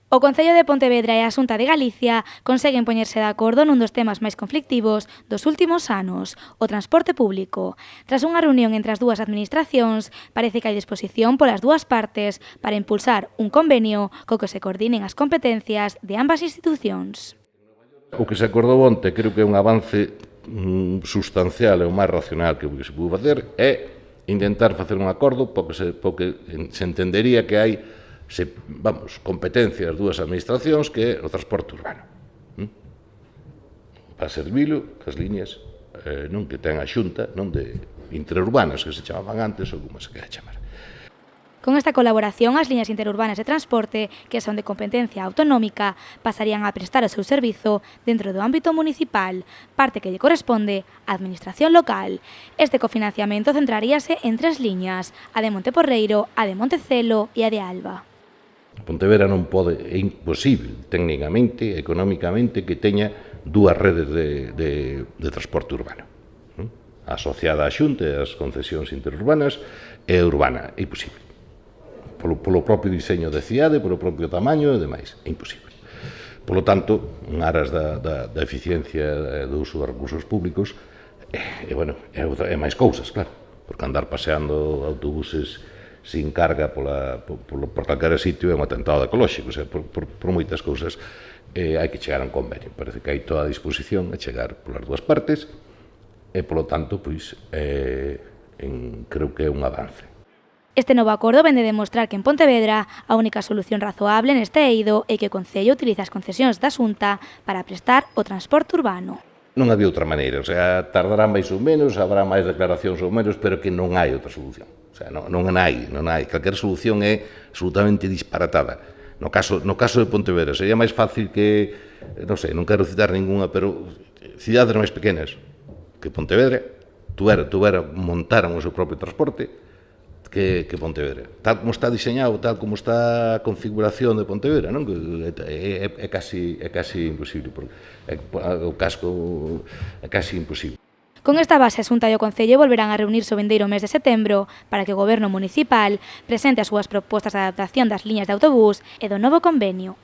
O Concello de Pontevedra e a Xunta de Galicia conseguen poñerse de acordo nun dos temas máis conflictivos dos últimos anos, o transporte público. Tras unha reunión entre as dúas administracións, parece que hai disposición polas dúas partes para impulsar un convenio co que se coordinen as competencias de ambas institucións. O que se acordou onte creo que é un avance sustancial e o máis racional que se pudo facer é intentar facer un acordo porque se entendería que hai competencias das dúas administracións que é o transporte urbano. Para servilo, as liñas non que ten a Xunta, non de interurbanas que se chamaban antes ou como se queda chamar. Con esta colaboración, as liñas interurbanas de transporte, que son de competencia autonómica, pasarían a prestar o seu servizo dentro do ámbito municipal, parte que lle corresponde á administración local. Este cofinanciamento centraríase en 3 liñas, a de Monteporreiro, a de Montecelo e a de Alba. Pontevedra non pode, é imposible, técnicamente, económicamente, que teña dúas redes de transporte urbano. Asociada á Xunta e ás concesións interurbanas e urbana, é imposible. Polo propio diseño de cidade, polo propio tamaño e demais, é imposible. Polo tanto, en aras da eficiencia do uso dos recursos públicos, é máis cousas, claro, porque andar paseando autobuses sin carga por calquera sitio é un atentado ecolóxico, o sea, por moitas cousas hai que chegar a un convenio. Parece que hai toda a disposición a chegar polas dúas partes e, polo tanto, creo que é un avance. Este novo acordo vén de demostrar que en Pontevedra a única solución razoable neste eido é que o Concello utiliza as concesións da Xunta para prestar o transporte urbano. Non había outra maneira, o sea, tardará máis ou menos, habrá máis declaracións ou menos, pero que non hai outra solución. O sea, non hai. Calquer solución é absolutamente disparatada. No caso de Pontevedra, sería máis fácil que, non quero citar ninguna, pero cidades máis pequenas que Pontevedra montaran o seu propio transporte que Pontevedra. Tal como está diseñado, tal como está a configuración de Pontevedra, non? É casi imposible, porque o casco é casi imposible. Con esta base, a Xunta e o Concello volverán a reunirse o vindeiro mes de setembro para que o Goberno municipal presente as súas propostas de adaptación das liñas de autobús e do novo convenio.